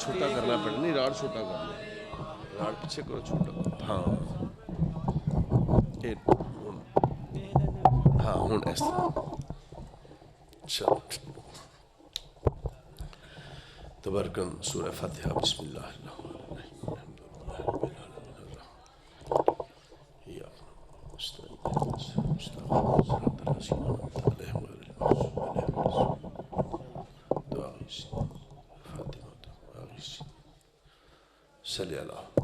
छोटा करना पड़े, नहीं राड छोटा कर लो, राड पीछे करो छोटा। हाँ हाँ हूँ ऐसा। चलो तबरकन सूरह फातिहा। बिस्मिल्लाह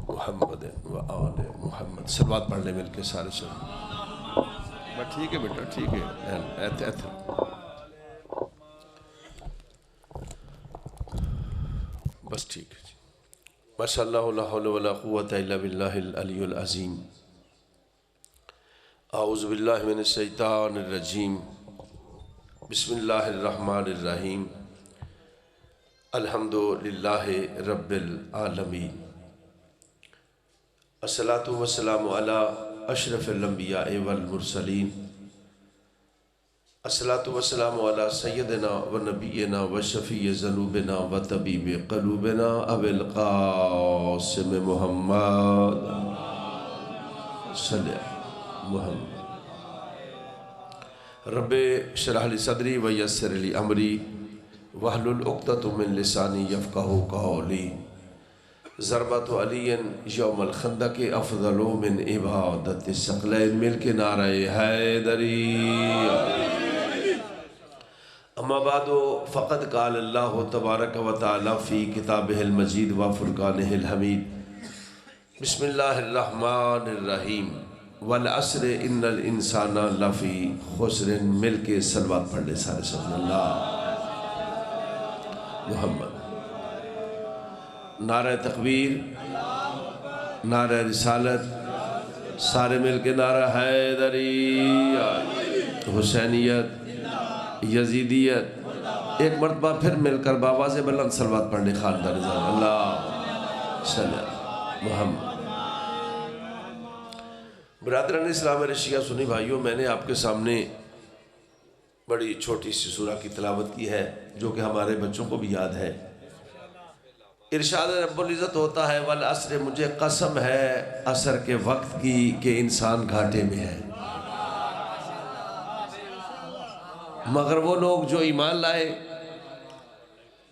मोहम्मद व आले मोहम्मद। सलवात पढ़ ले मिलके सारे सब। बस ठीक है बेटा, ठीक है। बस ठीक है जी। माशाअल्लाह ला हौला वला कुव्वता इल्ला बिल्लाहिल अलियुल अज़ीम। औज़ु बिल्लाहि मिनश शैतानिर रजीम। बिस्मिल्लाहिर रहमानिर रहीम। अल्हम्दुलिल्लाहि रब्बिल आलमीन। अस्सलातु वस्सलामु अला अशरफिल अंबिया वल मुरसलीन। अस्सलातु वस्सलामु अला सय्यदिना व नबिय्यिना व शफ़ीइ ज़ुनूबिना व तबीबि क़ुलूबिना अबिल क़ासिम मुहम्मद सल्लल्लाहु मुहम्मद। रब्बे शरह ली सदरी व यस्सिर ली अमरी वहलुल उक़दतम मिन लिसानी यफ़क़हू क़ौली। ज़रबतु अलियन यौमल खंदक़ अफ़ज़लु मिन इबादति सकलैन। मिल के नारे हैदरी। अम्मा बादो फ़क़द क़ाल अल्लाहु तबारक व तआला फ़ी किताबिहिल मजीद व फ़ुरक़ानिहिल हमीद। बिस्मिल्लाहिर रहमानिर रहीम। वल अस्र इन्नल इंसाना लफ़ी खुस्रिन। मिल के सलवात पढ़ ले सारे सल्लल्लाहु मुहम्मद। नारा तकबीर, नारा रिसालत, सारे मिल के नारा हैदरी। हुसैनियत, यजीदियत। एक मरतबा फिर मिलकर बाबा से बुलंद सलवात पढ़ने खानदान अल्लाह मुहम्मद। बरादरान इस्लाम रशिया सुनी भाइयों, मैंने आपके सामने बड़ी छोटी सी सूरा की तिलावत की है जो कि हमारे बच्चों को भी याद है। इरशाद रब्बुल इज़्ज़त होता है वल अस्र, मुझे कसम है असर के वक्त की कि इंसान घाटे में है। मगर वो लोग जो ईमान लाए,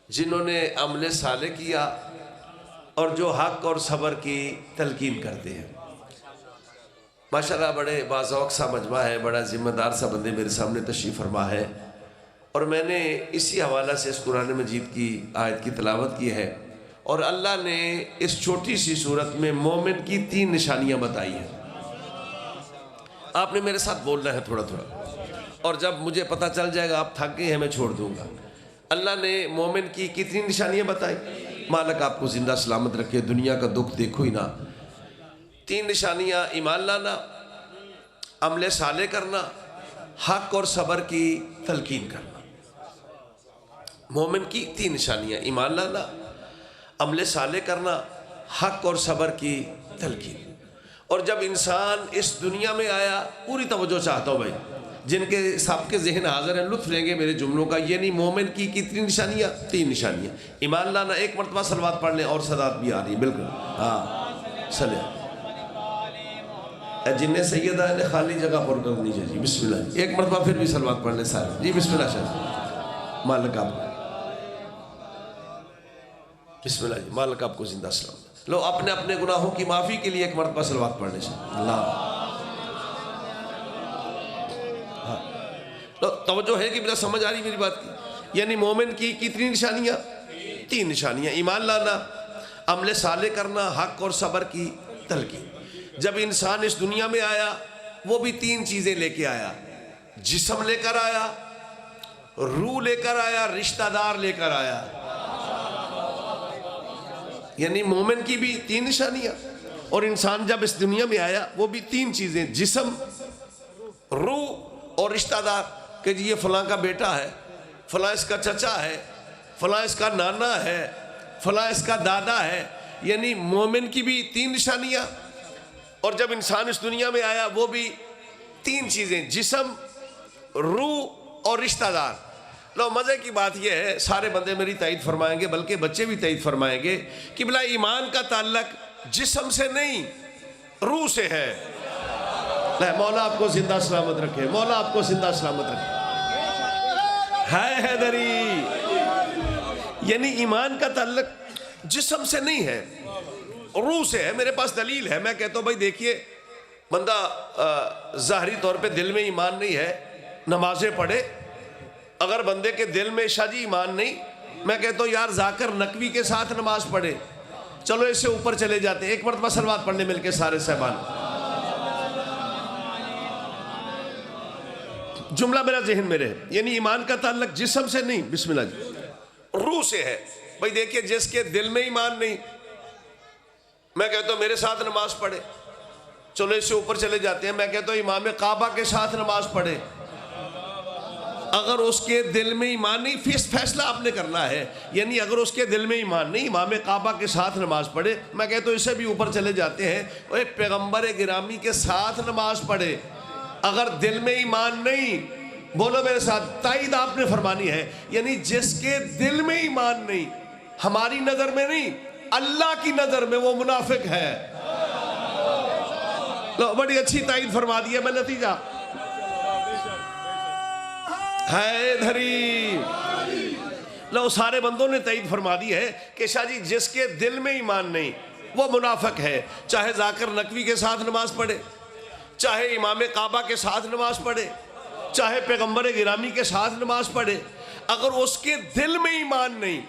जिन्होंने अमले साले किया और जो हक और सब्र की तलकीन करते हैं। माशाल्लाह बड़े बाज़ौक़ सा मजमा है, बड़ा ज़िम्मेदार सा बंदे मेरे सामने तशरीफ़ फरमा है। और मैंने इसी हवाला से इस कुरान मजीद की आयत की तिलावत की है। और अल्लाह ने इस छोटी सी सूरत में मोमिन की 3 निशानियां बताई हैं। आपने मेरे साथ बोलना है थोड़ा थोड़ा, और जब मुझे पता चल जाएगा आप थक गए हैं मैं छोड़ दूंगा। अल्लाह ने मोमिन की कितनी निशानियां बताई? मालिक आपको जिंदा सलामत रखे, दुनिया का दुख देखो ही ना। 3 निशानियां: ईमान लाना, अमले साले करना, हक और सब्र की तलकीन करना। मोमिन की 3 निशानियां: ईमान लाना, अमले साले करना, हक और सब्र की तलकीन। और जब इंसान इस दुनिया में आया, पूरी तवज्जो चाहता हूँ भाई, जिनके सबके जहन हाजिर हैं लुत्फ लेंगे मेरे जुमलों का। यानी मोमिन की कितनी निशानियाँ? 3 निशानियाँ। ईमान लाना, एक मरतबा सलवात पढ़ लें और सदात भी आ रही है बिल्कुल। हाँ चले, जिन्हें सैयदा ने खाली जगह पर करनी चाहिए। बिस्मिल्लाह, एक मरतबा फिर भी सलवात पढ़ लें सारे जी। बिस्मिल्लाह शाह मालिक आप, बिस्मिल्लाह जी। मालिक आपको जिंदा सलामत। लो अपने अपने गुनाहों की माफ़ी के लिए एक मरतबा सलवात पढ़ने से अल्लाह। हाँ तो तवज्जो है कि मेरा समझ आ रही मेरी बात की? यानी मोमिन की कितनी निशानियाँ? 3 निशानियाँ: ईमान लाना, अमले साले करना, हक और सब्र की तलकीन। जब इंसान इस दुनिया में आया वो भी 3 चीज़ें लेके आया। जिस्म लेकर आया, रूह लेकर आया, रिश्तेदार लेकर आया। यानी मोमिन की भी 3 निशानियाँ। और इंसान जब इस दुनिया में आया वो भी 3 चीज़ें: जिस्म, रूह और रिश्तेदार। कि जी ये फलां का बेटा है, फलां इसका चचा है, फलां इसका नाना है, फलां इसका दादा है। यानी मोमिन की भी 3 निशानियाँ। और जब इंसान इस दुनिया में आया वो भी 3 चीज़ें: जिस्म, रूह और रिश्तेदार। लो मज़े की बात यह है, सारे बंदे मेरी तायद फरमाएंगे, बल्कि बच्चे भी तायद फरमाएंगे कि भला ईमान का ताल्लुक जिस्म से नहीं रूह से है। मौला आपको जिंदा सलामत रखे, मौला आपको जिंदा सलामत रखे। है हैदरी, यानी ईमान का ताल्लुक जिस्म से नहीं है, रूह से है। मेरे पास दलील है, मैं कहता हूँ भाई देखिए, बंदा ज़ाहरी तौर पे दिल में ईमान नहीं है, नमाजें पढ़े, अगर बंदे के दिल में शाजी ईमान नहीं, मैं कहता हूँ यार जाकर नकवी के साथ नमाज पढ़े। चलो इससे ऊपर चले जाते हैं, एक मरतबा सलवात पढ़ने मिलके सारे सहबान। जुमला मेरा जहन में रहे, यानी ईमान का ताल्लुक जिस्म से नहीं, बिस्मिल्लाह जी, रूह से है। भाई देखिए, जिसके दिल में ईमान नहीं, मैं कहता हूँ मेरे साथ नमाज पढ़े। चलो इससे ऊपर चले जाते हैं, मैं कहता हूँ इमाम काबा के साथ नमाज पढ़े। अगर उसके दिल में ईमान नहीं, फैसला आपने करना है, यानी अगर उसके दिल में ईमान नहीं, इमाम काबा के साथ नमाज पढ़े। मैं कहता हूँ इससे भी ऊपर चले जाते हैं, ओए पैगंबर गिरामी के साथ नमाज पढ़े। अगर दिल में ईमान नहीं, बोलो मेरे साथ, ताईद आपने फरमानी है, यानी जिसके दिल में ईमान नहीं, हमारी नजर में नहीं, अल्लाह की नजर में वो मुनाफिक है। लो बड़ी अच्छी ताईद फरमा दी है। मैं नतीजा है धरी, लो सारे बंदों ने ताईद फरमा दी है कि शाह जी जिसके दिल में ईमान नहीं वो मुनाफिक है। चाहे जाकर नकवी के साथ नमाज पढ़े, चाहे इमाम काबा के साथ नमाज पढ़े, चाहे पैगंबर गिरामी के साथ नमाज पढ़े, अगर उसके दिल में ईमान नहीं,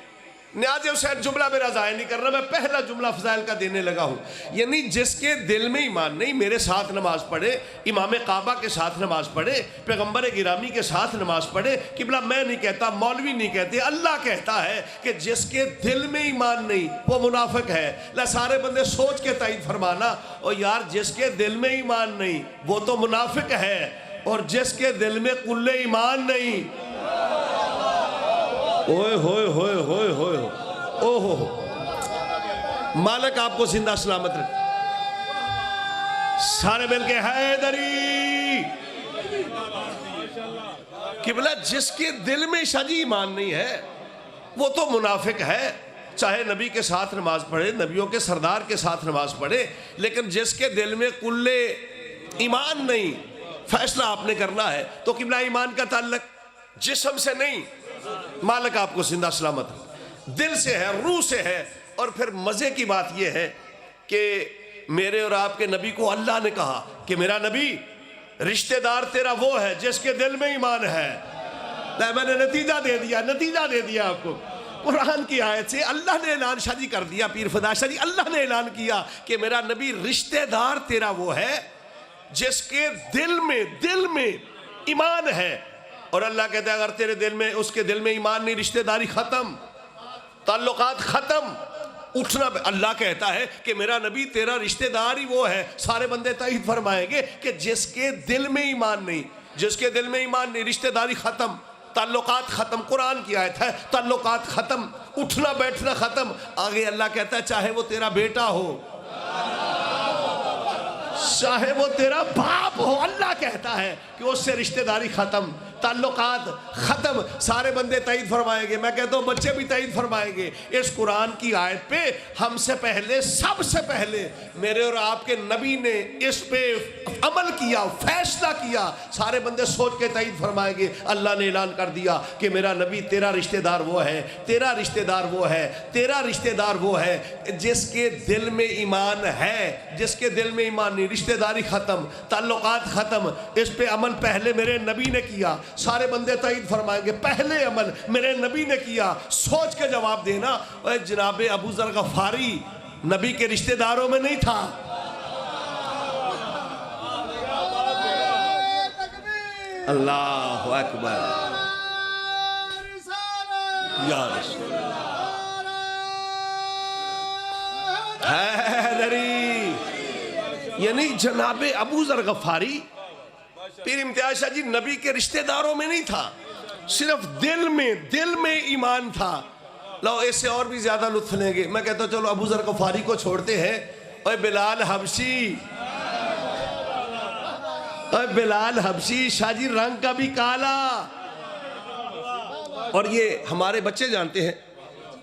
न्याज हुसैन जुमला मेरा ज़ाया नहीं करना, मैं पहला जुमला फजाइल का देने लगा हूँ, यानी जिसके दिल में ईमान नहीं, मेरे साथ नमाज पढ़े, इमाम काबा के साथ नमाज पढ़े, पैगंबर गिरामी के साथ नमाज पढ़े। किबला मैं नहीं कहता, मौलवी नहीं कहते, अल्लाह कहता है कि जिसके दिल में ईमान नहीं वो मुनाफिक है। ला सारे बंदे सोच के ताईद फरमाना, और यार जिसके दिल में ईमान नहीं वो तो मुनाफिक है, और जिसके दिल में कुल्ले ईमान नहीं, ओए होए होए होए होए, ओहो, मालिक आपको जिंदा सलामत रखे। सारे मिलके हैदरी, किबला जिसके दिल में शाजी ईमान नहीं है वो तो मुनाफिक है। चाहे नबी के साथ नमाज पढ़े, नबियों के सरदार के साथ नमाज पढ़े, लेकिन जिसके दिल में कुल्ले ईमान नहीं, फैसला आपने करना है। तो किबला ईमान का ताल्लुक जिस्म से नहीं, मालिक आपको जिंदा सलामत, दिल से है, रूह से है। और फिर मजे की बात यह है कि मेरे और आपके नबी को अल्लाह ने कहा कि मेरा नबी, रिश्तेदार तेरा वो है जिसके दिल में ईमान है। मैंने नतीजा दे दिया, नतीजा दे दिया आपको। कुरान की आयत से अल्लाह ने ऐलान शादी कर दिया, पीर फदा शादी, अल्लाह ने ऐलान किया कि मेरा नबी, रिश्तेदार तेरा वो है जिसके दिल में ईमान है। और अल्लाह कहता है अगर तेरे दिल में, उसके दिल में ईमान नहीं, रिश्तेदारी खत्म, ताल्लुकात खत्म, उठना। अल्लाह कहता है कि मेरा नबी तेरा रिश्तेदार ही वो है। सारे बंदे ताईद फरमाएंगे कि जिसके दिल में ईमान नहीं, जिसके दिल में ईमान नहीं, रिश्तेदारी खत्म, ताल्लुकात खत्म। कुरान की आयत है, ताल्लुकात खत्म, उठना बैठना खत्म। आगे अल्लाह कहता है चाहे वो तेरा बेटा हो, चाहे वो तेरा बाप हो, अल्लाह कहता है कि उससे रिश्तेदारी खत्म, ताल्लुकात खत्म। सारे बंदे ताईद फरमाएंगे, मैं कहता हूँ बच्चे भी ताईद फरमाएंगे। इस कुरान की आयत पे हमसे पहले, सबसे पहले मेरे और आपके नबी ने इस पे अमल किया, फैसला किया। सारे बंदे सोच के ताईद फरमाएंगे, अल्लाह ने ऐलान कर दिया कि मेरा नबी तेरा रिश्तेदार वो है, तेरा रिश्तेदार वो है, तेरा रिश्तेदार वो है जिसके दिल में ईमान है। जिसके दिल में ईमान नहीं, रिश्तेदारी खत्म, ताल्लुकात खत्म। इस पे अमल पहले मेरे नबी ने किया। सारे बंदे ताईद फरमाएंगे पहले अमल मेरे नबी ने किया। सोच के जवाब देना, जनाब अबू जर गफारी नबी के रिश्तेदारों में नहीं था। अल्लाहु अकबर, या रसूल हैदरी, यानी जनाब अबू जर गफारी पीर इम्तियाज शाह जी नबी के रिश्तेदारों में नहीं था, सिर्फ दिल में ईमान था। लो इससे और भी ज्यादा लुत्फ लेंगे। मैं कहता हूँ चलो अबू जर गफारी को छोड़ते हैं। ओए बिलाल हबशी, ओए बिलाल हबशी, शाह जी रंग का भी काला, और ये हमारे बच्चे जानते हैं,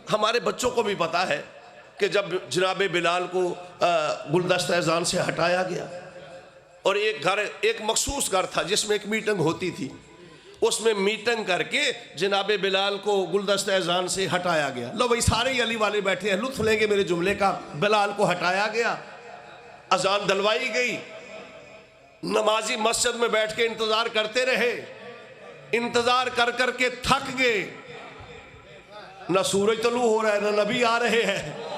हमारे बच्चों को भी पता है कि जब जनाब बिलाल को गुलदस्ता अज़ान से हटाया गया और एक घर, एक मखसूस घर था जिसमें एक मीटिंग होती थी, उसमें मीटिंग करके जनाब बिलाल को गुलदस्ता अज़ान से हटाया गया। लो भाई सारे ही अली वाले बैठे हैं, लुत्फ लेंगे मेरे जुमले का। बिलाल को हटाया गया, अज़ान दलवाई गई, नमाजी मस्जिद में बैठ के इंतज़ार करते रहे, इंतज़ार कर कर के थक गए। ना सूरज तलू हो रहा है, ना नबी आ रहे हैं,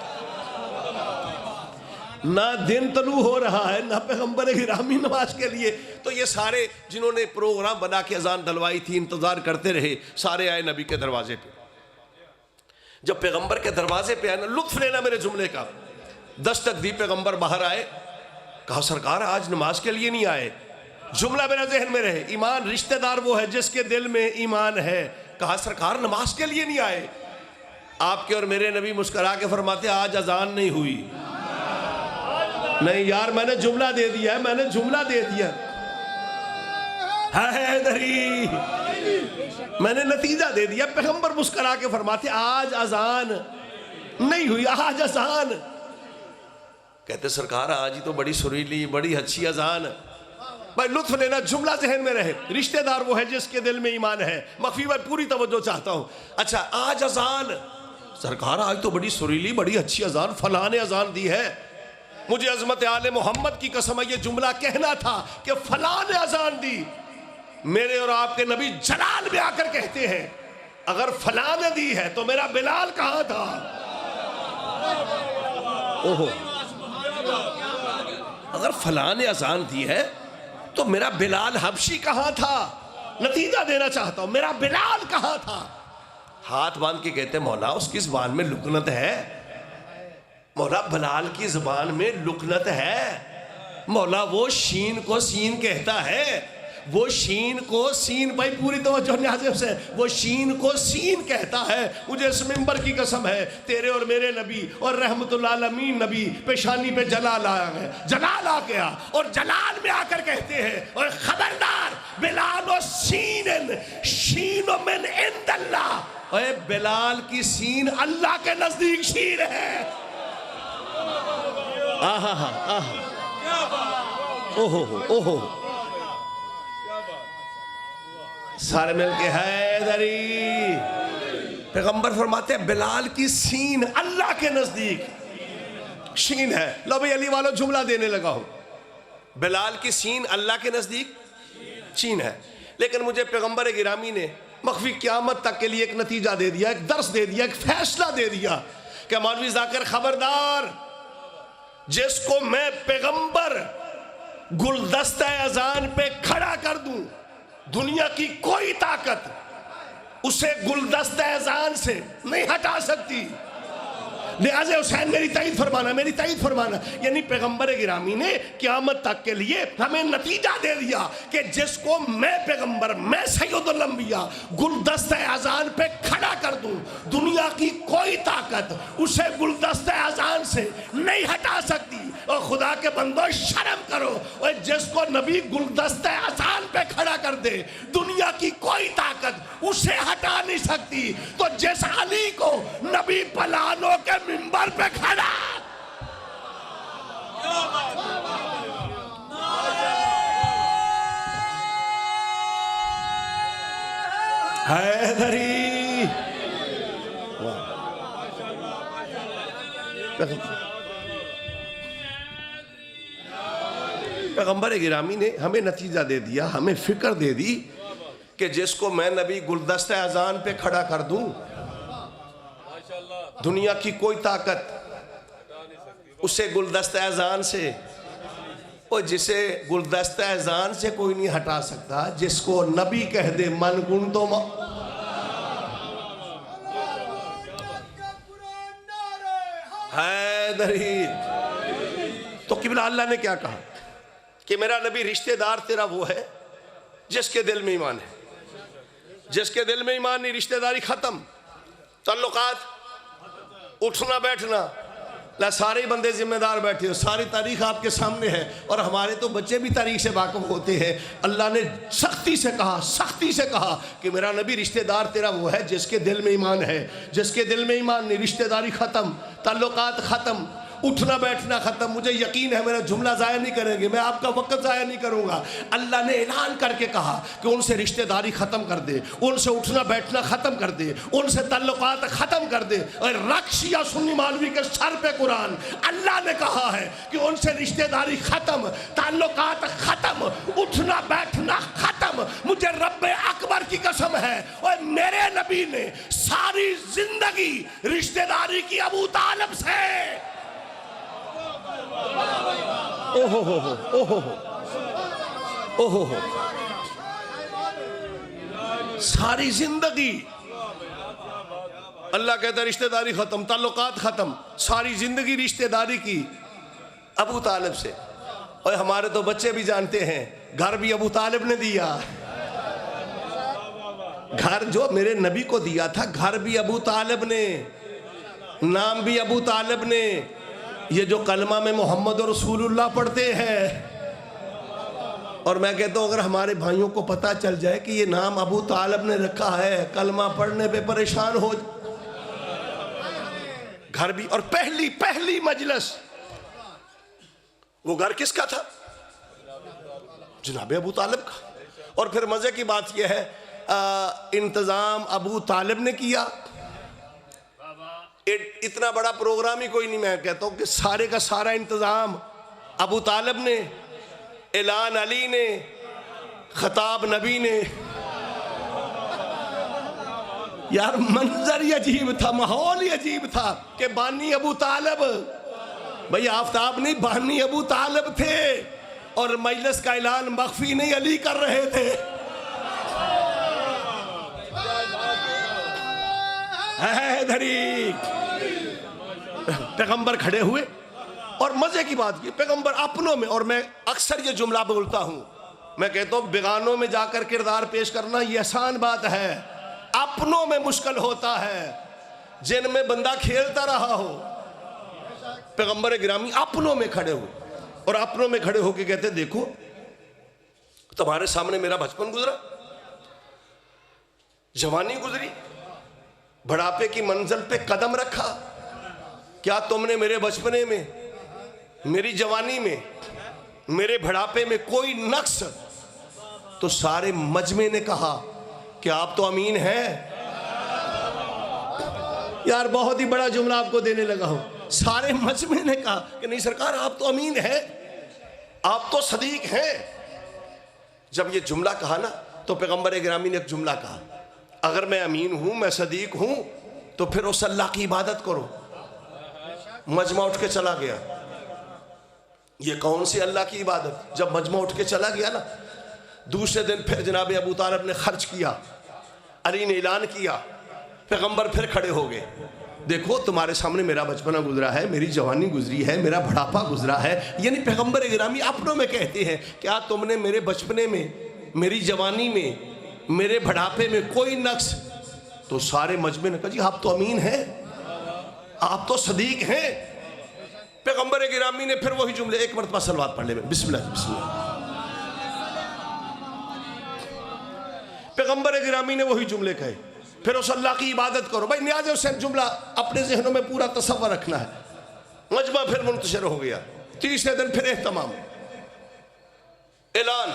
ना दिन तलू हो रहा है, ना पैगंबर गिरामी नमाज के लिए। तो ये सारे जिन्होंने प्रोग्राम बना के अजान दलवाई थी, इंतजार करते रहे, सारे आए नबी के दरवाजे पे। जब पैगंबर के दरवाजे पे आए ना, लुत्फ लेना मेरे जुमले का, दस्तक दी, पैगंबर बाहर आए, कहा सरकार आज नमाज के लिए नहीं आए। जुमला मेरा जहन में रहे, ईमान रिश्तेदार वो है जिसके दिल में ईमान है। कहा सरकार नमाज के लिए नहीं आए। आपके और मेरे नबी मुस्कुरा के फरमाते आज अजान नहीं हुई। नहीं यार, मैंने जुमला दे दिया है, मैंने जुमला दे दिया हैदरी, मैंने नतीजा दे दिया। पैगंबर मुस्कुरा के फरमाते आज अजान नहीं हुई, आज अजान। कहते सरकार आज ही तो बड़ी सुरीली, बड़ी अच्छी अजान। भाई लुत्फ लेना, जुमला जहन में रहे, रिश्तेदार वो है जिसके दिल में ईमान है। मखफी भाई पूरी तवज्जो चाहता हूं। अच्छा आज अजान, सरकार आज तो बड़ी सुरीली, बड़ी अच्छी अजान, फलां ने अजान दी है। मुझे अजमत आले मोहम्मद की कसम है, ये जुमला कहना था कि फलां ने अजान दी। मेरे और आपके नबी जलाल में आकर कहते हैं अगर फलां ने दी है तो मेरा बिलाल कहां था। ओहो, अगर फलां ने अजान दी है तो मेरा बिलाल हबशी कहां था। नतीजा देना चाहता हूं, मेरा बिलाल कहां था। हाथ बांध के कहते मौला उसकी जुबान में लुकनत है, मौला बिलाल की जुबान में लुकनत है। मौला वो शीन को सीन कहता है, वो शीन को सीन, भाई पूरी तवज्जो न्याज़ से, वो शीन को सीन कहता है। मुझे इस मिंबर की कसम है, तेरे और मेरे नबी और रहमतुल आलमीन नबी पेशानी पे जलाल आ गया, जलाल आ गया और जलाल में आकर कहते हैं और खबरदार बिलाल सीन शीन मिन इंदल्लाह, ओए बिलाल की सीन अल्लाह के नजदीक शीन है। आहा हा आहा, ओहो ओहो, सारे मिलके हैदरी। पैगंबर फरमाते हैं बिलाल की सीन अल्लाह के नजदीक शीन है। लो भाई अली वालों जुमला देने लगा हूं, बिलाल की सीन अल्लाह के नजदीक शीन है। लेकिन मुझे पैगंबर गिरामी ने मख्फी क़यामत तक के लिए एक नतीजा दे दिया, एक दर्स दे दिया, एक फैसला दे दिया कि मौलवी जाकिर खबरदार, जिसको मैं पैगंबर गुलदस्ता अजान पे खड़ा कर दूं, दुनिया की कोई ताकत उसे गुलदस्ता अजान से नहीं हटा सकती। लिहाज़ हुसैन मेरी ताईद फरमाना, मेरी ताईद फरमाना। यानी पैगंबर गिरामी ने क़यामत तक के लिए हमें नतीजा दे दिया कि जिसको मैं पैगंबर, मैं सैयदुल अंबिया गुलदस्ता अजान पे खड़ा कर दूं, दुनिया की कोई ताकत उसे गुलदस्ता अजान से नहीं हटा सकती। और खुदा के बंदो शर्म करो, और जिसको नबी गुलदस्ता अजान पे खड़ा कर दे, दुनिया की कोई ताकत उसे हटा नहीं सकती। तो जिस अली को नबी पलानों के मिंबर पे खड़ा, हैदरी, पैगंबर गिरामी ने हमें नतीजा दे दिया, हमें फिक्र दे दी कि जिसको मैं नबी गुलदस्ता अजान पे खड़ा कर दूं, दुनिया की कोई ताकत उसे गुलदस्ता अजान से, और जिसे गुलदस्ता अजान से कोई नहीं हटा सकता, जिसको नबी कह दे मन गुण तो हैदरी। तो किबला अल्लाह ने क्या कहा कि मेरा नबी रिश्तेदार तेरा वो है जिसके दिल में ईमान है। जिसके दिल में ईमान नहीं, रिश्तेदारी खत्म, ताल्लुकात, उठना बैठना, ला सारे बंदे जिम्मेदार बैठे हो, सारी तारीख आपके सामने है और हमारे तो बच्चे भी तारीख से वाकिफ होते हैं। अल्लाह ने सख्ती से कहा कि मेरा नबी रिश्तेदार तेरा वो है जिसके दिल में ईमान है, जिसके दिल में ईमान नहीं, रिश्तेदारी ख़त्म, ताल्लुकात ख़त्म, उठना बैठना ख़त्म। मुझे यकीन है मेरा जुमला ज़ाया नहीं करेंगे, मैं आपका वक्त ज़ाया नहीं करूँगा। अल्लाह ने ऐलान करके कहा कि उनसे रिश्तेदारी ख़त्म कर दे, उनसे उठना बैठना ख़त्म कर दे, उनसे ताल्लुकात ख़त्म कर दे। और रक्स या सुन्नी मौलवी के सर पे कुरान, अल्लाह ने कहा है कि उनसे रिश्तेदारी ख़त्म, ताल्लुकात ख़त्म, उठना बैठना ख़त्म। मुझे रब्बे अकबर की कसम है और मेरे नबी ने सारी जिंदगी रिश्तेदारी की अबू तालिब से। ओहो हो ओहो हो ओहो हो, सारी जिंदगी अल्लाह कहता है रिश्तेदारी खत्म, ताल्लुकात खत्म, सारी जिंदगी रिश्तेदारी की अबू तालिब से। और हमारे तो बच्चे भी जानते हैं घर भी अबू तालिब ने दिया, घर जो मेरे नबी को दिया था घर भी अबू तालिब ने, नाम भी अबू तालिब ने। ये जो कलमा में मोहम्मद रसूलुल्लाह पढ़ते हैं, और मैं कहता हूँ अगर हमारे भाइयों को पता चल जाए कि ये नाम अबू तालिब ने रखा है, कलमा पढ़ने पे परेशान हो। घर भी, और पहली मजलिस वो घर किसका था? जनाब अबू तालिब का। और फिर मजे की बात यह है इंतजाम अबू तालिब ने किया। इतना बड़ा प्रोग्राम ही कोई नहीं, मैं कहता हूं कि सारे का सारा इंतजाम अबू तालिब ने, ऐलान अली ने, खताब नबी ने। यार मंजर ही अजीब था, माहौल ही अजीब था कि बानी अबू तालिब, भाई आफ्ताब नहीं, बानी अबू तालिब थे और मजलिस का ऐलान मख्फी नहीं अली कर रहे थे। पैगंबर खड़े हुए और मजे की बात की पैगंबर अपनों में, और मैं अक्सर ये जुमला बोलता हूं, मैं कहता हूं बेगानों में जाकर किरदार पेश करना ये आसान बात है, अपनों में मुश्किल होता है, जिनमें बंदा खेलता रहा हो। पैगंबर गिरामी अपनों में खड़े हुए और अपनों में खड़े होके कहते देखो तुम्हारे सामने मेरा बचपन गुजरा, जवानी गुजरी, बुढ़ापे की मंजिल पे कदम रखा। क्या तुमने मेरे बचपने में, मेरी जवानी में, मेरे बुढ़ापे में कोई नक्स? तो सारे मजमे ने कहा कि आप तो अमीन हैं। यार बहुत ही बड़ा जुमला आपको देने लगा हूं। सारे मजमे ने कहा कि नहीं सरकार आप तो अमीन हैं, आप तो सदीक हैं। जब ये जुमला कहा ना तो पैगंबर गिरामी ने एक जुमला कहा, अगर मैं अमीन हूं, मैं सदीक हूं, तो फिर उस अल्लाह की इबादत करो। मजमा उठ के चला गया। ये कौन सी अल्लाह की इबादत? जब मजमा उठ के चला गया ना, दूसरे दिन फिर जनाब अबू तालिब ने खर्च किया, अली ने ऐलान किया, पैगंबर फिर खड़े हो गए। देखो तुम्हारे सामने मेरा बचपना गुजरा है, मेरी जवानी गुजरी है, मेरा बुढ़ापा गुजरा है। यानी पैगंबर गिरामी अपनों में कहते हैं क्या तुमने मेरे बचपने में, मेरी जवानी में, मेरे बुढ़ापे में कोई नक्स? तो सारे मजमे ने कहा जी आप तो अमीन हैं, आप तो सदीक हैं। पैगंबर गिरामी ने फिर वही जुमले, एक मरतबा सलवात पढ़ ले, बिस्मिल्लाह बिस्मिल्लाह। पैगंबर गिरामी ने वही जुमले कहे, फिर उस अल्लाह की इबादत करो। भाई न्याज़ हुसैन जुमला अपने जहनों में पूरा तसव्वुर रखना है। मजमा फिर मुंतशिर हो गया। तीसरे दिन फिर एहतमाम, ऐलान,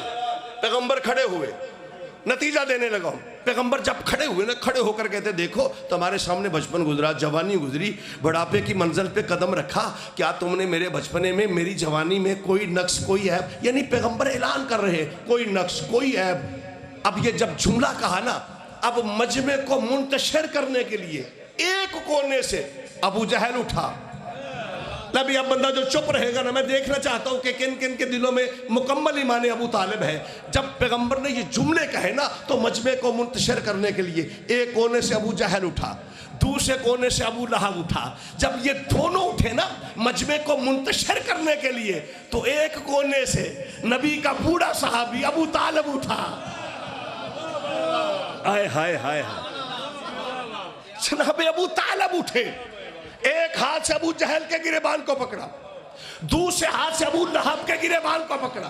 पैगंबर खड़े हुए, नतीजा देने लगा हूं। पैगंबर जब खड़े हुए ना, खड़े होकर कहते देखो तुम्हारे सामने बचपन गुजरा, जवानी गुजरी, बुढ़ापे की मंजिल पे कदम रखा। क्या तुमने मेरे बचपने में, मेरी जवानी में कोई नक्स, कोई ऐब? यानी पैगंबर ऐलान कर रहे कोई नक्स, कोई ऐब। अब ये जब जुमला कहा ना, अब मजमे को मुंतशिर करने के लिए एक कोने से अबू जहल उठा। नबी अब बंदा जो चुप रहेगा ना, मैं देखना चाहता हूं कि किन किन के दिलों में मुकम्मल ईमान अबू तालिब है। जब पैगंबर ने ये जुमले कहे ना, तो मजमे को मुंतशिर करने के लिए एक कोने से अबू जहल उठा, दूसरे कोने से अबू लहब उठा। जब ये दोनों उठे ना मजमे को मुंतशिर करने के लिए, तो एक कोने से नबी का बूढ़ा सहाबी अबू तालिब उठा। आय हाय हाय हाय, जनाब अबू तालिब उठे, एक हाथ से अबू जहल के गिरेबान को पकड़ा, दूसरे हाथ से अबू लहब के गिरेबान को पकड़ा,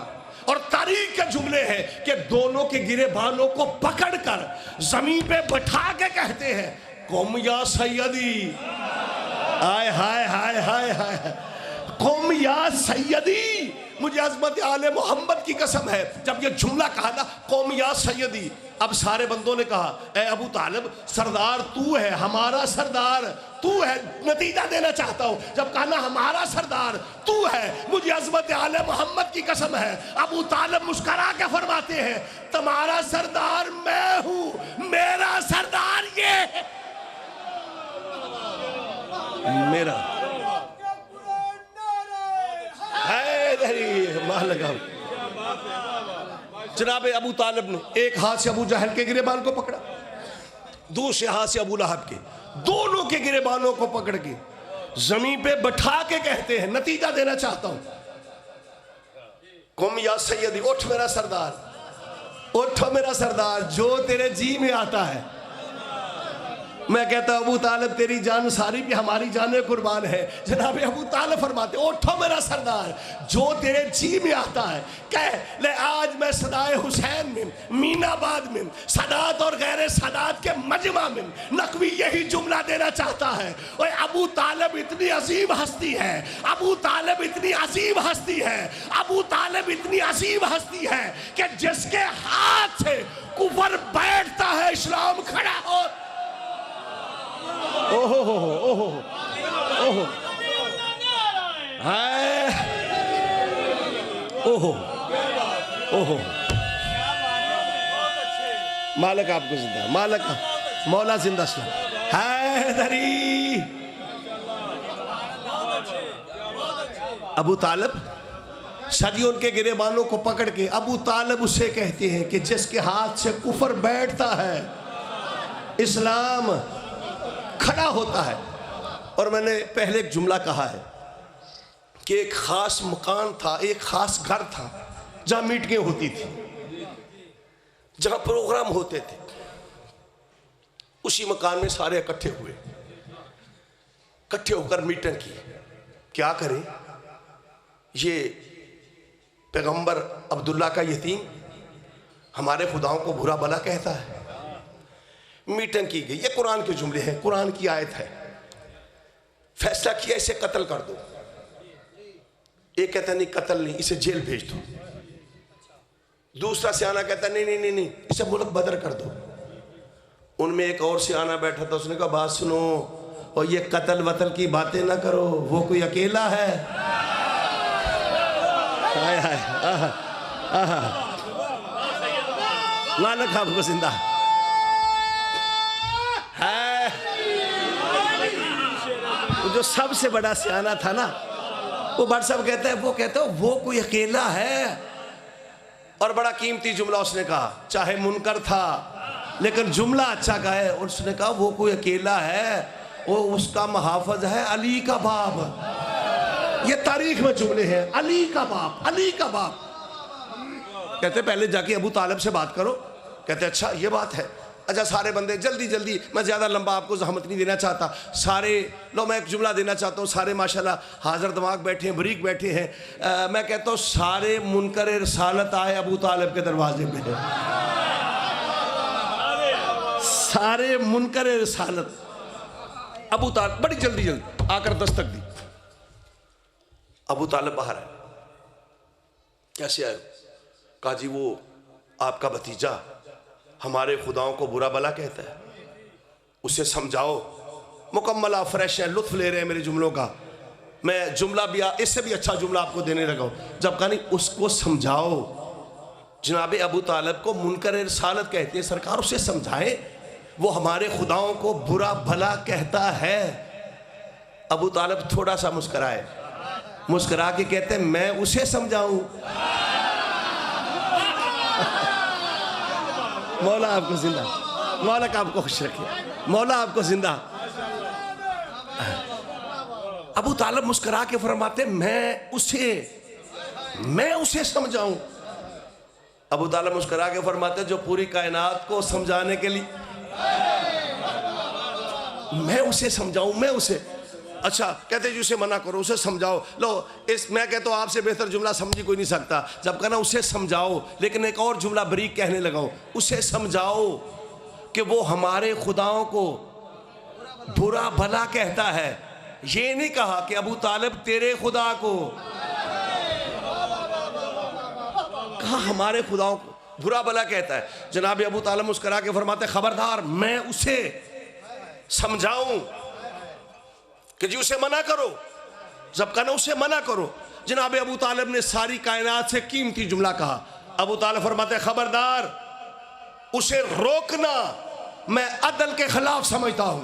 और तारीख के जुमले हैं कि दोनों के गिरेबानों को पकड़कर जमीन पे बैठा के कहते हैं, कौम या सैयदी, हाय हाय हाय हाय हाय, कौम या सैयदी। मुझे अज़मत आले मोहम्मद की कसम है, जब ये जुमला कहा ना, कौम या सैयदी, अब सारे बंदों ने कहा, ए अबू तालिब, सरदार तू है, हमारा सरदार तू है। नतीजा देना चाहता हूं, जब कहा ना हमारा सरदार तू है, मुझे अज़मत आले मोहम्मद की कसम है, अबू तालिब मुस्करा के फरमाते हैं, तुम्हारा सरदार मैं हूं, मेरा सरदार ये है, मेरा मां लगाओ। जनाब अबू तालिब ने एक हाथ से अबू जहल के गिरेबान को पकड़ा, दूसरे हाथ से अबू लहब के, दोनों के गिरेबानों को पकड़ के जमीन पे बैठा के कहते हैं, नतीजा देना चाहता हूं, कुम या सैयदी, उठ मेरा सरदार, उठ मेरा सरदार, जो तेरे जी में आता है। मैं कहता अबू तालिब तेरी जान सारी भी हमारी जानें कुर्बान है। जनाब अबू तालिब फरमाते, उठो मेरा सरदार, जो तेरे जी में आता है कह ले। आज मैं सदाए हुसैन में, मीनाबाद में, सदात और गैर सदात के मजमा में नकवी यही जुमला देना चाहता है, और अबू तालिब इतनी अजीम हस्ती है, अबू तालिब इतनी अजीम हस्ती है, अबू तालिब इतनी अजीम हस्ती है कि जिसके हाथ से कुफर बैठता है इस्लाम खड़ा हो। ओहो ओहो ओहो हाय ओहो ओहो, मालिक आपको जिंदा, मालिक मौला जिंदा हैदरी। अबू तालिब सदियों उनके गिरेबानों को पकड़ के अबू तालिब उसे कहते हैं कि जिसके हाथ से कुफर बैठता है इस्लाम खड़ा होता है। और मैंने पहले एक जुमला कहा है कि एक खास मकान था, एक खास घर था जहां मीटिंगें होती थी, जहां प्रोग्राम होते थे। उसी मकान में सारे इकट्ठे हुए, इकट्ठे होकर मीटिंग की। क्या करें, ये पैगंबर अब्दुल्ला का यतीम हमारे खुदाओं को बुरा भला कहता है। मीटिंग की गई, ये कुरान के जुमले हैं, कुरान की आयत है। फैसला किया इसे कत्ल कर दो। एक कहता नहीं कत्ल नहीं, इसे जेल भेज दो। दूसरा सियाना कहता नहीं नहीं नहीं नहीं, इसे मुल्क बदर कर दो। उनमें एक और सियाना बैठा था, उसने कहा बात सुनो, और ये कत्ल वतल की बातें ना करो, वो कोई अकेला है। हाय हाय आहा आहा, मालिक आपको जिंदा है। जो सबसे बड़ा सियाना था ना, वो बड़ साहब कहता है, वो कहता है वो कोई अकेला है। और बड़ा कीमती जुमला उसने कहा, चाहे मुनकर था लेकिन जुमला अच्छा कहा है। उसने कहा वो कोई अकेला है, वो उसका मुहाफिज है अली का बाप। ये तारीख में जुमले हैं, अली का बाप, अली का बाप। कहते पहले जाके अबू तालिब से बात करो। कहते अच्छा ये बात है। अच्छा सारे बंदे जल्दी जल्दी, मैं ज़्यादा लंबा आपको जहमत नहीं देना चाहता, सारे लो मैं एक जुमला देना चाहता हूँ। सारे माशाल्लाह हाजिर दिमाग बैठे हैं, बरीक बैठे हैं। मैं कहता हूँ सारे मुनकर रिसालत आए अबू तालिब के दरवाजे पे हैं। सारे मुनकर रिसालत अबू तालिब बड़ी जल्दी जल्दी आकर दस्तक दी। अबू तालिब बाहर है। कैसे आए? कहा जी वो आपका भतीजा हमारे खुदाओं को बुरा भला कहता है, उसे समझाओ। मुकम्मल आप फ्रेश हैं, लुत्फ ले रहे हैं मेरे जुमलों का। मैं जुमला भी इससे भी अच्छा जुमला आपको देने लगा हूँ। जब कहा नहीं उसको समझाओ। जनाब अबू तालिब को मुनकर रिसालत कहते हैं, सरकार उसे समझाएं, वो हमारे खुदाओं को बुरा भला कहता है। अबू तालिब थोड़ा सा मुस्कराए, मुस्करा के कहते हैं मैं उसे समझाऊं। मौला आपको जिंदा, मौला का आपको खुश रखे, मौला आपको जिंदा। अबू तालिब मुस्करा के फरमाते मैं उसे समझाऊं। अबू तालिब मुस्करा के फरमाते जो पूरी कायनात को समझाने के लिए मैं उसे समझाऊं, मैं उसे। अच्छा, कहते जी उसे मना करो, उसे समझाओ। लो इस मैं कहता हूँ आपसे बेहतर जुमला समझी कोई नहीं सकता। जब कहना उसे समझाओ, लेकिन एक और जुमला बरीक कहने लगाओ, उसे समझाओ कि वो हमारे खुदाओं को बुरा भला कहता है। ये नहीं कहा कि अबू तालिब तेरे खुदा को, कहा हमारे खुदाओं को बुरा भला कहता है। जनाब अबू तालिब मुस्करा के फरमाते खबरदार, मैं उसे समझाऊं कि जी उसे मना करो। जब कहना उसे मना करो, जनाब अबू तालिब ने सारी कायनात से कीमती जुमला कहा। अबू तालिब फरमाते खबरदार, उसे रोकना मैं अदल के खिलाफ समझता हूं।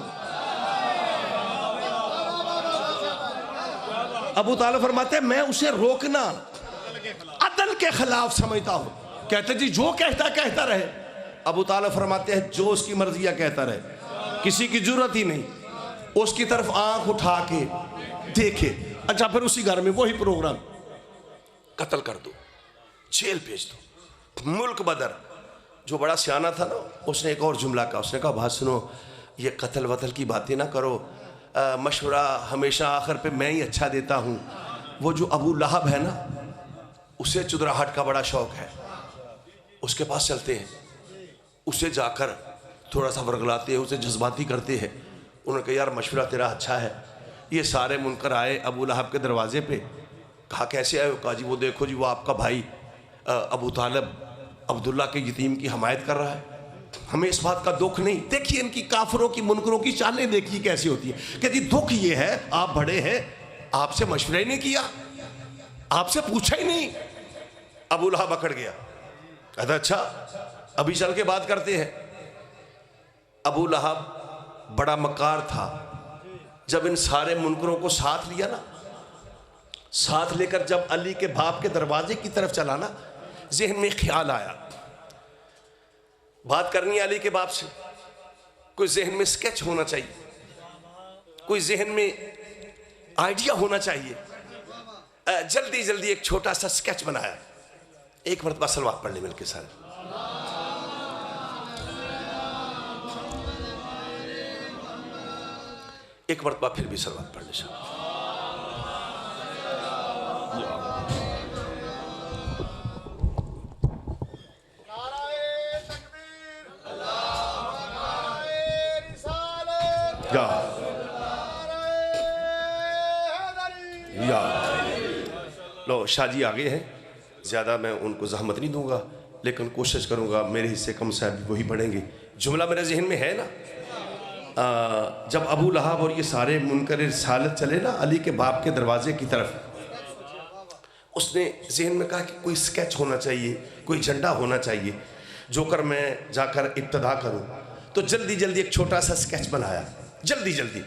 अबू तालिब फरमाते मैं उसे रोकना अदल के खिलाफ समझता हूं। कहते जी जो कहता रहे। अबू तालिब फरमाते हैं जो उसकी मर्जियां कहता रहे, किसी की जरूरत ही नहीं, उसकी तरफ आंख उठा के देखे। अच्छा, फिर उसी घर में वही प्रोग्राम, कत्ल कर दो, जेल भेज दो। मुल्क बदर जो बड़ा सियाना था ना, उसने एक और जुमला कहा। उसने कहा बात सुनो, ये कत्ल वतल की बातें ना करो, मशवरा हमेशा आखिर पे मैं ही अच्छा देता हूँ। वो जो अबू लहब है ना, उसे चुदराहट का बड़ा शौक है, उसके पास चलते हैं, उसे जाकर थोड़ा सा वर्गलाते हैं, उसे जज्बाती करते हैं। उन्होंने कहा यार मशवरा तेरा अच्छा है। ये सारे मुनकर आए अबू लहब के दरवाजे पे। कहा कैसे आए? कहा जी वो देखो जी, वो आपका भाई अबू तालिब अब्दुल्ला के यतीम की हमायत कर रहा है। हमें इस बात का दुख नहीं। देखिए इनकी काफिरों की मुनकरों की चालें देखिए कैसी होती है कि जी दुख ये है, आप बड़े हैं, आपसे मशवरा ही नहीं किया, आपसे पूछा ही नहीं। अबू लहब अकड़ गया, कहता अच्छा अभी चल के बात करते हैं। अबू लहब बड़ा मकार था। जब इन सारे मुनकरों को साथ लिया ना, साथ लेकर जब अली के बाप के दरवाजे की तरफ चला ना, जहन में ख्याल आया बात करनी है अली के बाप से। कोई जहन में स्केच होना चाहिए, कोई जहन में आइडिया होना चाहिए। जल्दी जल्दी एक छोटा सा स्केच बनाया। एक मरतबा सलवात पढ़ ले मिलके सारे। एक मरतबा फिर भी सलवात पढ़ ले। या लो शाहजी आगे हैं, ज़्यादा मैं उनको जहमत नहीं दूंगा, लेकिन कोशिश करूंगा मेरे हिस्से कम साहब वही पढ़ेंगे। जुमला मेरे जहन में है ना, जब अबू लहब और ये सारे मुनकर रिसालत चले ना अली के बाप के दरवाजे की तरफ, उसने जहन में कहा कि कोई स्केच होना चाहिए, कोई झंडा होना चाहिए जो कर मैं जाकर इब्तदा करूं। तो जल्दी जल्दी एक छोटा सा स्केच बनाया, जल्दी जल्दी।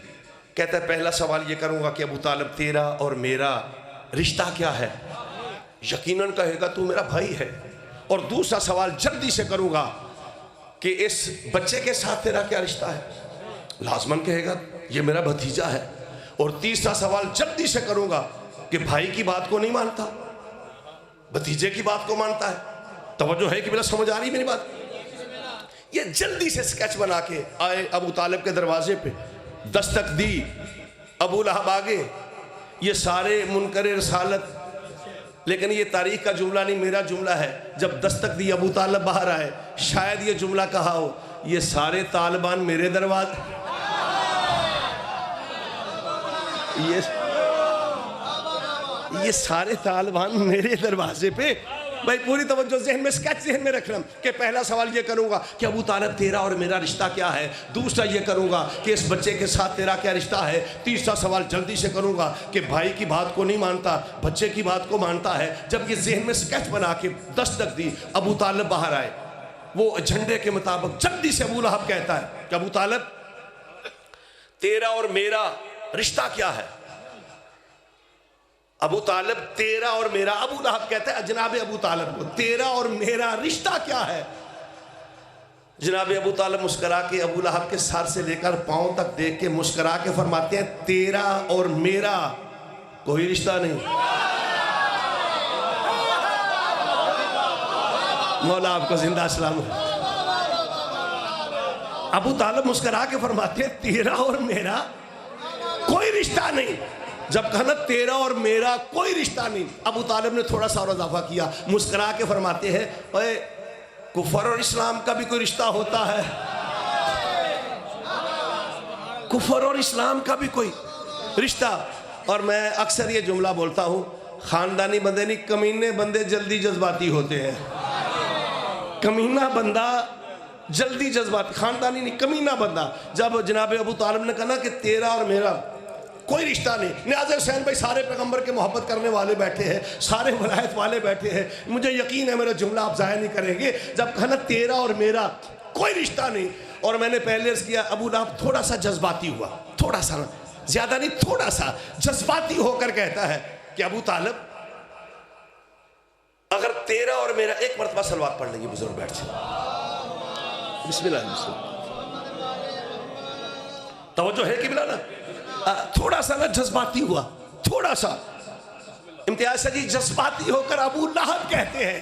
कहता है पहला सवाल ये करूंगा कि अबू तालिब तेरा और मेरा रिश्ता क्या है? यकीनन कहेगा तू मेरा भाई है। और दूसरा सवाल जल्दी से करूंगा कि इस बच्चे के साथ तेरा क्या रिश्ता है? लाजमन कहेगा ये मेरा भतीजा है। और तीसरा सवाल जल्दी से करूंगा कि भाई की बात को नहीं मानता, भतीजे की बात को मानता है। तवज्जो है कि मेरा समझ आ रही मेरी बात? ये जल्दी से स्केच बना के आए अबू तालिब के दरवाजे पे, दस्तक दी। अबू लहब आगे, ये सारे मुनकर रिसालत, लेकिन ये तारीख का जुमला नहीं, मेरा जुमला है। जब दस्तक दी अबू तालिब बाहर आए, शायद ये जुमला कहा हो, ये सारे तालिबान मेरे दरवाजे, ये सारे तालिबान मेरे दरवाजे पे। भाई पूरी तवज्जो, जहन में स्केच जहन में रखना कि पहला सवाल ये करूंगा कि अबू तालिब तेरा और मेरा रिश्ता क्या है। दूसरा ये करूंगा कि इस बच्चे के साथ तेरा क्या रिश्ता है। तीसरा सवाल जल्दी से करूंगा कि भाई की बात को नहीं मानता, बच्चे की बात को मानता है। जब ये जहन में स्केच बना के दस्तक दी, अबू तालिब बाहर आए। वो झंडे के मुताबिक जल्दी से अबू लहब कहता है कि अबू तालिब तेरा और मेरा रिश्ता क्या है? अबू तालिब तेरा और मेरा, अबू लहब कहता है जनाब अबू तालिब को, तेरा और मेरा रिश्ता क्या है? जनाब अबू तालिब मुस्करा के अबू लहब के सर से लेकर पांव तक देख के मुस्करा के फरमाते हैं तेरा और मेरा कोई रिश्ता नहीं। मौला आपको जिंदा सलाम। अबू तालिब मुस्करा के फरमाते हैं तेरा और मेरा कोई रिश्ता नहीं। जब कहा ना तेरा और मेरा कोई रिश्ता नहीं, अबू तालिब ने थोड़ा सा और इजाफा किया, मुस्कुरा के फरमाते हैं, ओए कुफर और इस्लाम का भी कोई रिश्ता होता है? कुफर और इस्लाम का भी कोई रिश्ता। और मैं अक्सर ये जुमला बोलता हूँ, खानदानी बंदे नहीं, कमीने बंदे जल्दी जज्बाती होते हैं। कमीना बंदा जल्दी जज्बाती, खानदानी नहीं, कमीना बंदा। जब जनाब अबू तालिब ने कहा ना कि तेरा और मेरा कोई रिश्ता नहीं, नियाज़ हुसैन भाई सारे पैगंबर के मोहब्बत करने वाले बैठे हैं, सारे वलायत वाले बैठे हैं, मुझे यकीन है मेरा जुमला आप ज़ाया नहीं करेंगे। जब कहा ना तेरा और मेरा कोई रिश्ता नहीं, और मैंने पहले अर्ज़ किया अबू लहब थोड़ा सा जज्बाती हुआ, थोड़ा सा, ज़्यादा नहीं, थोड़ा सा जज्बाती होकर कहता है कि अबू तालिब अगर तेरा और मेरा, एक मरतबा सलवात पढ़ लेंगे बुजुर्ग, बैठ जाए, बिस्मिल्लाह, तवज्जो है कि बिला ना, थोड़ा सा ना जज्बाती हुआ, थोड़ा सा इम्तियाज से जी जज्बाती होकर अबू लहब कहते हैं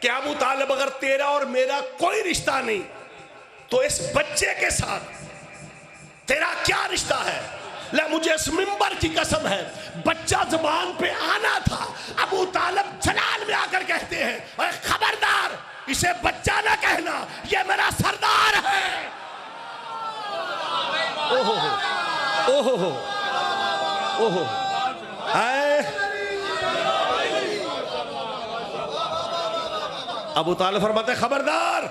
कि अबू तालिब अगर तेरा और मेरा कोई रिश्ता नहीं तो इस बच्चे के साथ तेरा क्या रिश्ता है? ले मुझे इस मिंबर की कसम है, बच्चा जुबान पे आना था, अबू तालिब जलाल में आकर कहते हैं, ओए खबरदार इसे बच्चा ना कहना, ये मेरा सरदार है। ओहो ओहो ओहो, अबू तालिब फरमाते खबरदार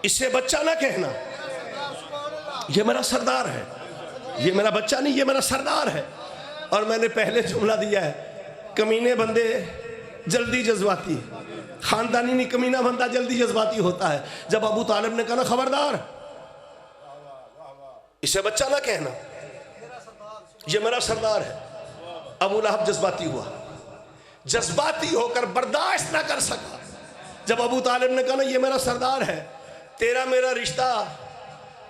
इसे बच्चा ना कहना, ये मेरा सरदार है, ये मेरा बच्चा नहीं, ये मेरा सरदार है। और मैंने पहले जुमला दिया है, कमीने बंदे जल्दी जज्बाती, खानदानी नहीं, कमीना बंदा जल्दी जज्बाती होता है। जब अबू तालिब ने कहा ना खबरदार इसे बच्चा ना कहना, ये मेरा सरदार है, अबू लहब जज्बाती हुआ, जज्बाती होकर बर्दाश्त ना कर सका। जब अबू तालिब ने कहा ना ये मेरा सरदार है, तेरा मेरा रिश्ता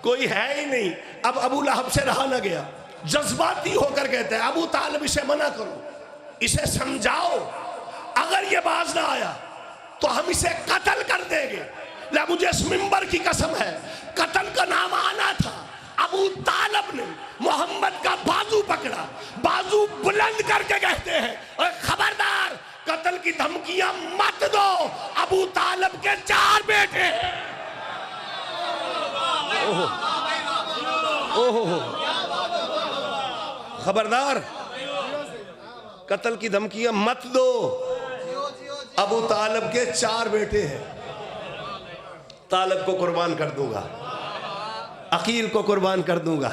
कोई है ही नहीं, अब अबू लहब से रहा ना गया, जज्बाती होकर कहते हैं अबू तालिब इसे मना करो, इसे समझाओ, अगर ये बाज ना आया तो हम इसे कत्ल कर देंगे। ला मुझे इस मिंबर की कसम है, कत्ल का नाम आना था, अबू तालिब ने मोहम्मद का बाजू पकड़ा, बाजू बुलंद करके कहते हैं और खबरदार कत्ल की धमकियां मत दो, अबू तालिब के 4 बेटे हैं। ओहो ओहो, खबरदार कत्ल की धमकियां मत दो, अबू तालिब के 4 बेटे हैं। तालिब को कुर्बान कर दूंगा, अकील को कुर्बान कर दूंगा,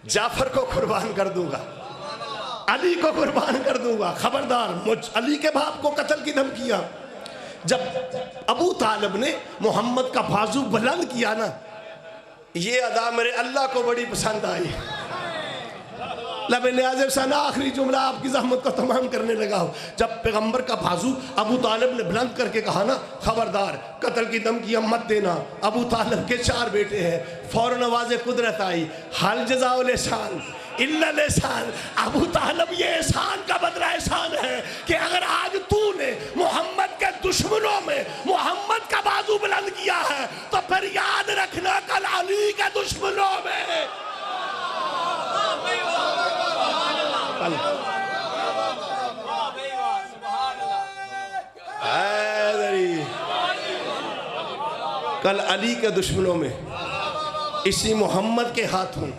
जाफर को कुर्बान कर दूंगा, अली को कुर्बान कर दूंगा। खबरदार मुझ अली के बाप को कत्ल की धमकियां। जब अबू तालिब ने मोहम्मद का बाजू बुलंद किया ना, ये अदा मेरे अल्लाह को बड़ी पसंद आई। आखिरी जुमला आपकी जहमत को तमाम करने लगा हो। जब पैगंबर का बाजू अबू तालिब ने बुलंद करके कहा ना खबरदार कत्ल की धमकियां मत देना, अबू तालिब के 4 बेटे हैं, फौरन आवाज़ कुदरत आई, हल जज़ाउल एहसान इल्लल एहसान। अबू तालिब ये एहसान का बदला एहसान है कि अगर आज तूने मोहम्मद के दुश्मनों में मोहम्मद का बाजू बुलंद किया है तो फिर याद रखना कल अली के दुश्मनों में। कल अली के दुश्मनों में इसी मोहम्मद के हाथों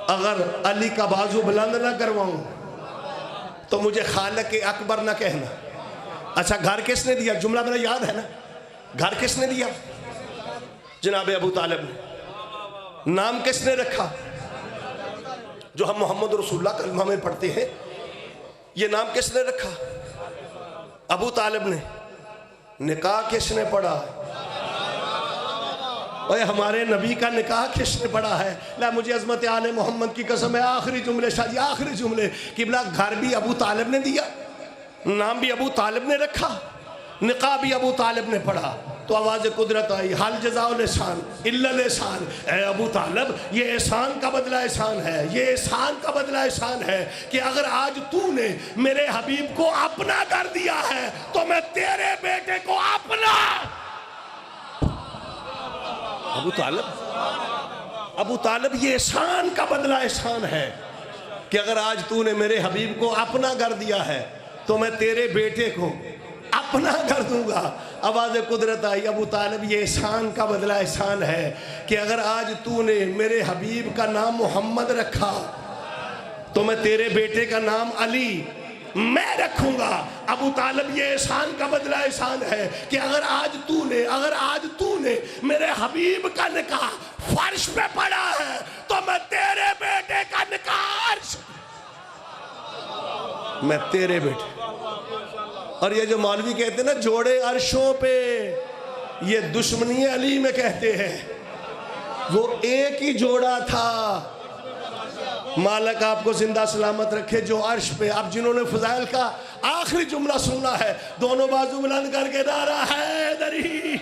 अगर अली का बाजू बुलंद ना करवाऊं तो मुझे खालिक के अकबर ना कहना। अच्छा घर किसने दिया? जुमला मेरा याद है ना, घर किसने दिया? जनाब अबू तालिब ने। नाम किसने रखा? जो हम मोहम्मद रसूलुल्लाह कलमा में पढ़ते हैं, ये नाम किसने रखा? अबू तालिब ने। निकाह किसने पढ़ा? और हमारे नबी का निकाह किसने पढ़ा है? ला मुझे अज़मत आले मोहम्मद की कसम है, आखिरी जुमले शादी, आखिरी जुमले किबला घर भी अबू तालिब ने दिया, नाम भी अबू तालिब ने रखा, निकाह भी अबू तालिब ने पढ़ा। तो आवाज़ कुदरत आई, हल जज़ाउल एहसान इल्लल एहसान। ए अबू तालिब ये एहसान का बदला एहसान है, ये एहसान का बदला एहसान है कि अगर आज तूने मेरे हबीब को अपना कर दिया है तो मैं तेरे बेटे को अपना। अबू तालिब अबू तालिब ये एहसान का बदला एहसान है कि अगर आज तूने मेरे हबीब को अपना कर दिया है तो मैं तेरे बेटे को अपना कर दूंगा। आवाज़ कुदरत आई, अबू तालिब ये एहसान का बदला एहसान है कि अगर आज तूने मेरे हबीब का नाम मोहम्मद रखा तो मैं तेरे बेटे का नाम अली मैं रखूंगा। अबू तालिब ये एहसान का बदला एहसान है कि अगर आज तूने मेरे हबीब का निकाह फर्श पे पड़ा है तो मैं तेरे बेटे का निकाह मैं तेरे बेटे। और ये जो मौलवी कहते हैं ना जोड़े अर्शों पे, ये दुश्मनी अली में कहते हैं। वो एक ही जोड़ा था। मालिक आपको जिंदा सलामत रखे जो अर्श पे। अब जिन्होंने फजाइल का आखिरी जुमला सुनना है दोनों बाजू बुलंद करके नारा हैदरी।